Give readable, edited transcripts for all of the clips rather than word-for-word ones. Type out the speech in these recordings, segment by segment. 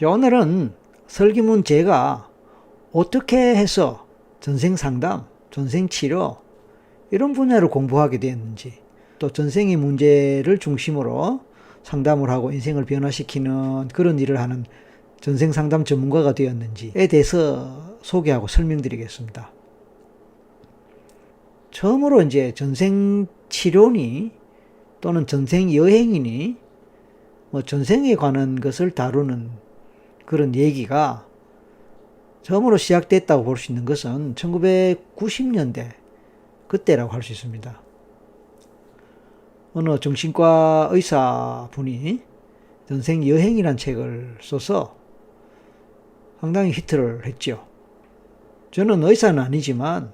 자, 오늘은 설기문 제가 어떻게 해서 전생 상담, 전생 치료 이런 분야를 공부하게 되었는지, 또 전생의 문제를 중심으로 상담을 하고 인생을 변화시키는 그런 일을 하는 전생 상담 전문가가 되었는지에 대해서 소개하고 설명드리겠습니다. 처음으로 이제 전생 치료니 또는 전생 여행이니 뭐 전생에 관한 것을 다루는 그런 얘기가 처음으로 시작됐다고 볼 수 있는 것은 1990년대 그때라고 할 수 있습니다. 어느 정신과 의사분이 전생 여행이란 책을 써서 상당히 히트를 했죠. 저는 의사는 아니지만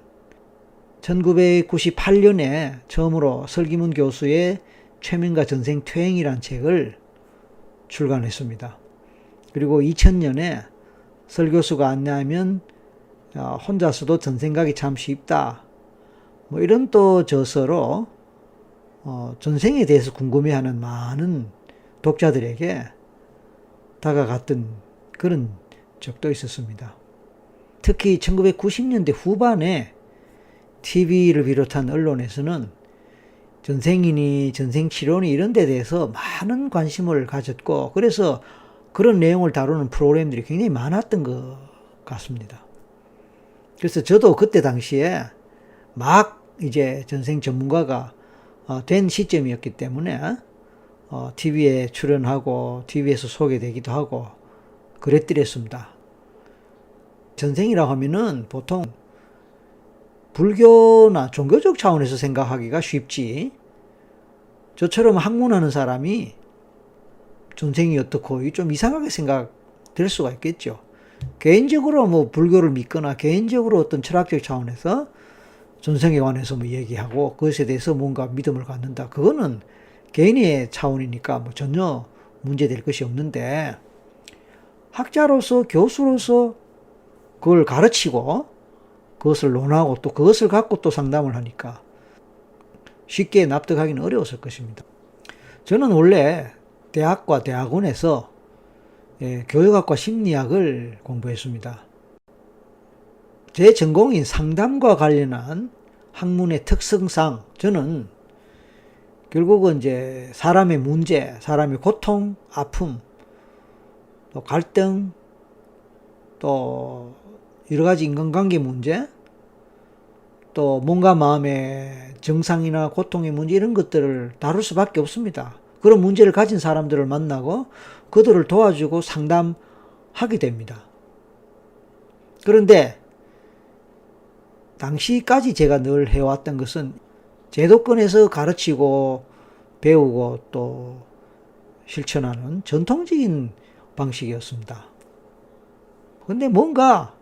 1998년에 처음으로 설기문 교수의 최면과 전생 퇴행이란 책을 출간했습니다. 그리고 2000년에 설 교수가 안내하면 혼자서도 전생 가기 참 쉽다, 뭐 이런 또 저서로 전생에 대해서 궁금해하는 많은 독자들에게 다가갔던 그런 적도 있었습니다. 특히 1990년대 후반에 TV를 비롯한 언론에서는 전생이니 전생치료니 이런 데 대해서 많은 관심을 가졌고, 그래서 그런 내용을 다루는 프로그램들이 굉장히 많았던 것 같습니다. 그래서 저도 그때 당시에 막 이제 전생 전문가가 된 시점이었기 때문에 TV에 출연하고 TV에서 소개되기도 하고 그랬더랬습니다. 전생이라고 하면은 보통 불교나 종교적 차원에서 생각하기가 쉽지, 저처럼 학문하는 사람이 전생이 어떻고 좀 이상하게 생각될 수가 있겠죠. 개인적으로 뭐 불교를 믿거나 개인적으로 어떤 철학적 차원에서 전생에 관해서 뭐 얘기하고 그것에 대해서 뭔가 믿음을 갖는다, 그거는 개인의 차원이니까 뭐 전혀 문제될 것이 없는데, 학자로서 교수로서 그걸 가르치고 그것을 논하고 또 그것을 갖고 또 상담을 하니까 쉽게 납득하기는 어려웠을 것입니다. 저는 원래 대학과 대학원에서 교육학과 심리학을 공부했습니다. 제 전공인 상담과 관련한 학문의 특성상 저는 결국은 이제 사람의 문제, 사람의 고통, 아픔, 또 갈등, 또 여러 가지 인간관계 문제, 또 몸과 마음의 정상이나 고통의 문제, 이런 것들을 다룰 수밖에 없습니다. 그런 문제를 가진 사람들을 만나고 그들을 도와주고 상담하게 됩니다. 그런데 당시까지 제가 늘 해왔던 것은 제도권에서 가르치고 배우고 또 실천하는 전통적인 방식이었습니다. 근데 뭔가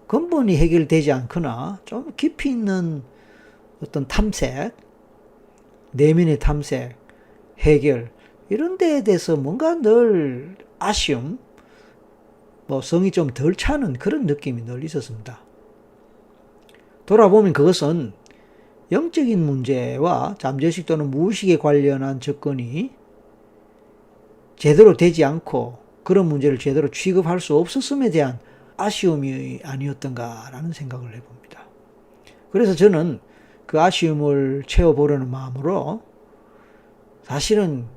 근본이 해결되지 않거나 좀 깊이 있는 어떤 탐색, 내면의 탐색, 해결, 이런 데에 대해서 뭔가 늘 아쉬움, 뭐 성이 좀 덜 차는 그런 느낌이 늘 있었습니다. 돌아보면 그것은 영적인 문제와 잠재의식 또는 무의식에 관련한 접근이 제대로 되지 않고 그런 문제를 제대로 취급할 수 없었음에 대한 아쉬움이 아니었던가라는 생각을 해봅니다. 그래서 저는 그 아쉬움을 채워보려는 마음으로 사실은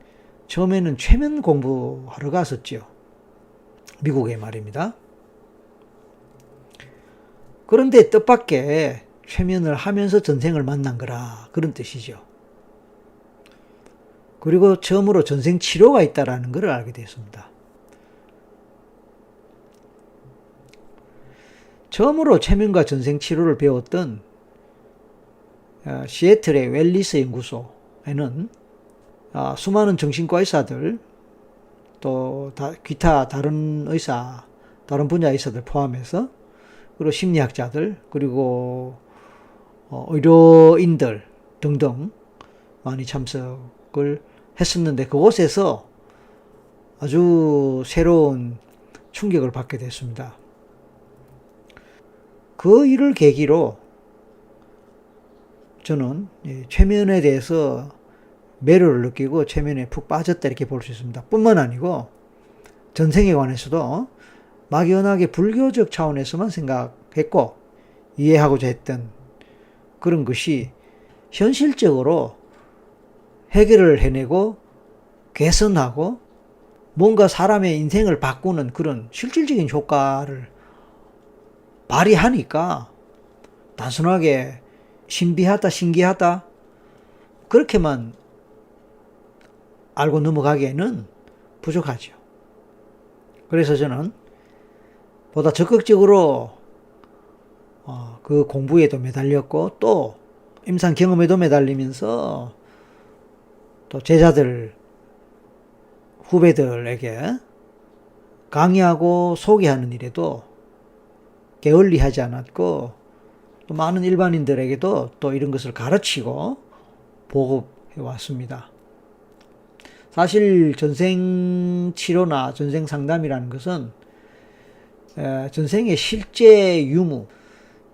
처음에는 최면 공부하러 갔었죠. 미국에 말입니다. 그런데 뜻밖의 최면을 하면서 전생을 만난 거라, 그런 뜻이죠. 그리고 처음으로 전생 치료가 있다라는 것을 알게 됐습니다. 처음으로 최면과 전생 치료를 배웠던 시애틀의 웰리스 연구소에는 수많은 정신과 의사들, 또 기타 다른 의사, 다른 분야 의사들 포함해서, 그리고 심리학자들, 그리고 의료인들 등등 많이 참석을 했었는데, 그곳에서 아주 새로운 충격을 받게 됐습니다. 그 일을 계기로 저는 최면에 대해서 매료를 느끼고 최면에 푹 빠졌다, 이렇게 볼 수 있습니다. 뿐만 아니고 전생에 관해서도 막연하게 불교적 차원에서만 생각했고 이해하고자 했던 그런 것이 현실적으로 해결을 해내고 개선하고 뭔가 사람의 인생을 바꾸는 그런 실질적인 효과를 발휘하니까 단순하게 신비하다, 신기하다 그렇게만 알고 넘어가기에는 부족하죠. 그래서 저는 보다 적극적으로 그 공부에도 매달렸고 또 임상 경험에도 매달리면서 또 제자들, 후배들에게 강의하고 소개하는 일에도 게을리하지 않았고 또 많은 일반인들에게도 또 이런 것을 가르치고 보급해 왔습니다. 사실 전생 치료나 전생 상담이라는 것은 전생의 실제 유무,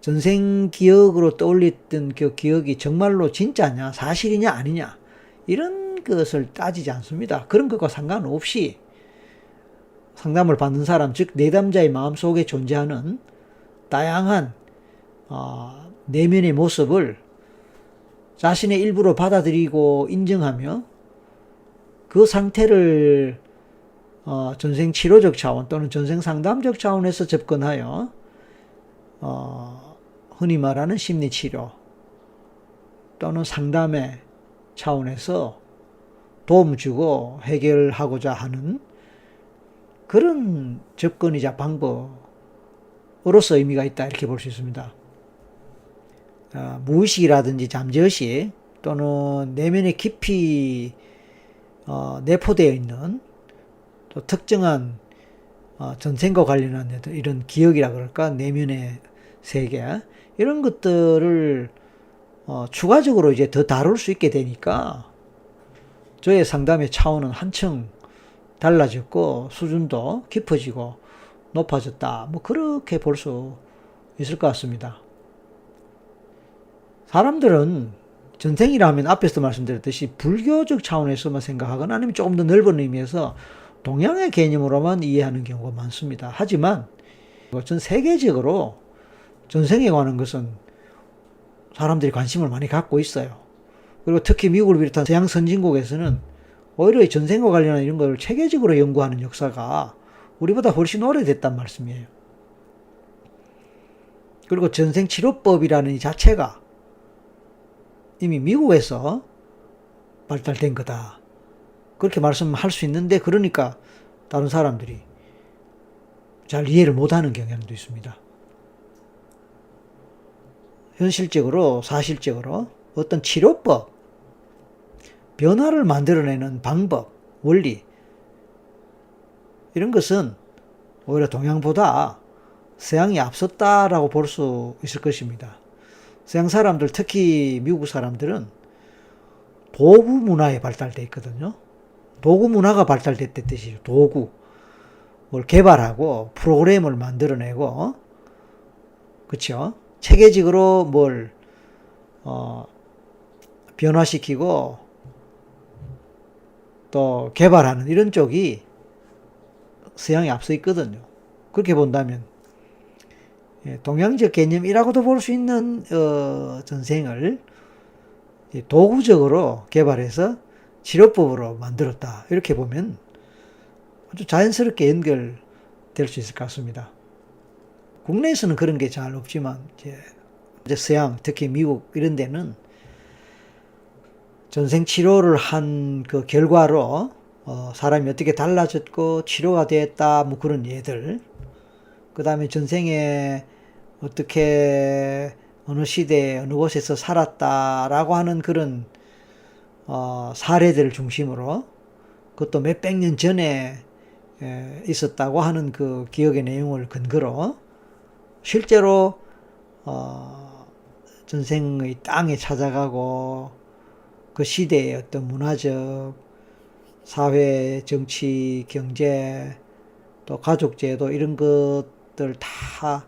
전생 기억으로 떠올렸던 그 기억이 정말로 진짜냐, 사실이냐, 아니냐 이런 것을 따지지 않습니다. 그런 것과 상관없이 상담을 받는 사람, 즉 내담자의 마음속에 존재하는 다양한 내면의 모습을 자신의 일부로 받아들이고 인정하며 그 상태를 전생 치료적 차원 또는 전생 상담적 차원에서 접근하여 흔히 말하는 심리치료 또는 상담의 차원에서 도움 주고 해결하고자 하는 그런 접근이자 방법으로서 의미가 있다 이렇게 볼 수 있습니다. 무의식이라든지 잠재의식 또는 내면에 깊이 내포되어 있는 또 특정한 전생과 관련한 이런 기억이라 그럴까 내면의 세계 이런 것들을 추가적으로 이제 더 다룰 수 있게 되니까 저의 상담의 차원은 한층 달라졌고 수준도 깊어지고 높아졌다. 뭐 그렇게 볼 수 있을 것 같습니다. 사람들은 전생이라 하면 앞에서도 말씀드렸듯이 불교적 차원에서만 생각하거나 아니면 조금 더 넓은 의미에서 동양의 개념으로만 이해하는 경우가 많습니다. 하지만 전 세계적으로 전생에 관한 것은 사람들이 관심을 많이 갖고 있어요. 그리고 특히 미국을 비롯한 서양 선진국에서는 오히려 전생과 관련한 이런 걸 체계적으로 연구하는 역사가 우리보다 훨씬 오래됐단 말씀이에요. 그리고 전생치료법이라는 이 자체가 이미 미국에서 발달된 거다. 그렇게 말씀할 수 있는데 그러니까 다른 사람들이 잘 이해를 못하는 경향도 있습니다. 현실적으로 사실적으로 어떤 치료법, 변화를 만들어내는 방법, 원리 이런 것은 오히려 동양보다 서양이 앞섰다라고 볼 수 있을 것입니다. 서양 사람들, 특히 미국 사람들은 도구 문화에 발달되어 있거든요. 도구 문화가 발달됐다는 뜻이죠. 도구. 뭘 개발하고 프로그램을 만들어내고 그렇죠? 체계적으로 뭘 변화시키고 또 개발하는 이런 쪽이 서양에 앞서 있거든요. 그렇게 본다면 동양적 개념이라고도 볼 수 있는 전생을 도구적으로 개발해서 치료법으로 만들었다. 이렇게 보면 아주 자연스럽게 연결될 수 있을 것 같습니다. 국내에서는 그런 게 잘 없지만 이제 서양, 특히 미국 이런 데는 전생 치료를 한 그 결과로 사람이 어떻게 달라졌고 치료가 됐다 뭐 그런 예들, 그 다음에 전생에 어떻게 어느 시대에 어느 곳에서 살았다라고 하는 그런 사례들을 중심으로 그것도 몇백 년 전에 있었다고 하는 그 기억의 내용을 근거로 실제로 전생의 땅에 찾아가고 그 시대의 어떤 문화적, 사회, 정치, 경제, 또 가족제도 이런 것들 다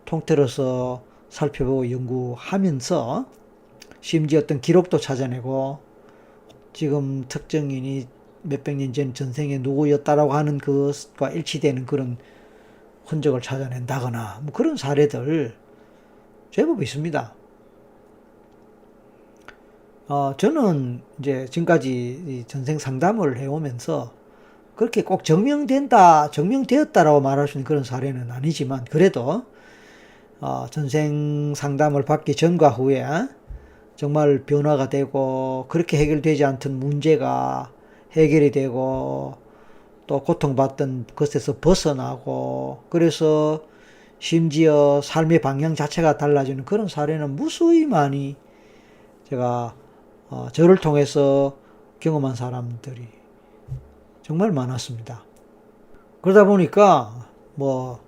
통틀어서 살펴보고 연구하면서 심지어 어떤 기록도 찾아내고 지금 특정인이 몇백 년 전 전생에 누구였다라고 하는 것과 일치되는 그런 흔적을 찾아낸다거나 뭐 그런 사례들 제법 있습니다. 저는 이제 지금까지 이 전생 상담을 해오면서 그렇게 꼭 증명되었다라고 말할 수 있는 그런 사례는 아니지만 그래도 전생 상담을 받기 전과 후에 정말 변화가 되고 그렇게 해결되지 않던 문제가 해결이 되고 또 고통받던 것에서 벗어나고 그래서 심지어 삶의 방향 자체가 달라지는 그런 사례는 무수히 많이 제가 저를 통해서 경험한 사람들이 정말 많았습니다. 그러다 보니까 뭐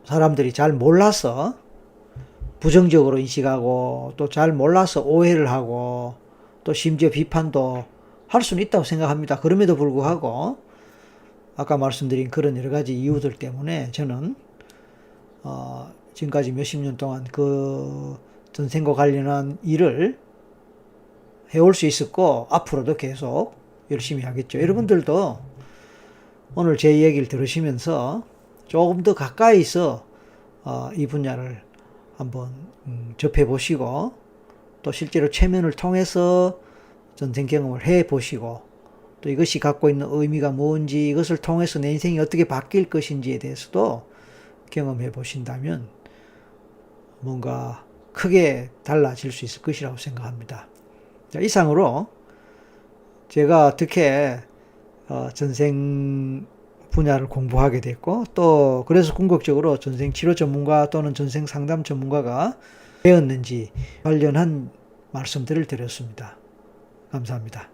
사람들이 잘 몰라서 부정적으로 인식하고 또 잘 몰라서 오해를 하고 또 심지어 비판도 할 수는 있다고 생각합니다. 그럼에도 불구하고 아까 말씀드린 그런 여러 가지 이유들 때문에 저는 지금까지 몇십 년 동안 그 전생과 관련한 일을 해올 수 있었고 앞으로도 계속 열심히 하겠죠. 여러분들도 오늘 제 얘기를 들으시면서 조금 더 가까이서 이 분야를 한번 접해보시고 또 실제로 체면을 통해서 전생 경험을 해보시고 또 이것이 갖고 있는 의미가 뭔지 이것을 통해서 내 인생이 어떻게 바뀔 것인지에 대해서도 경험해 보신다면 뭔가 크게 달라질 수 있을 것이라고 생각합니다. 자, 이상으로 제가 어떻게 전생 분야를 공부하게 됐고 또 그래서 궁극적으로 전생 치료 전문가 또는 전생 상담 전문가가 되었는지 관련한 말씀들을 드렸습니다. 감사합니다.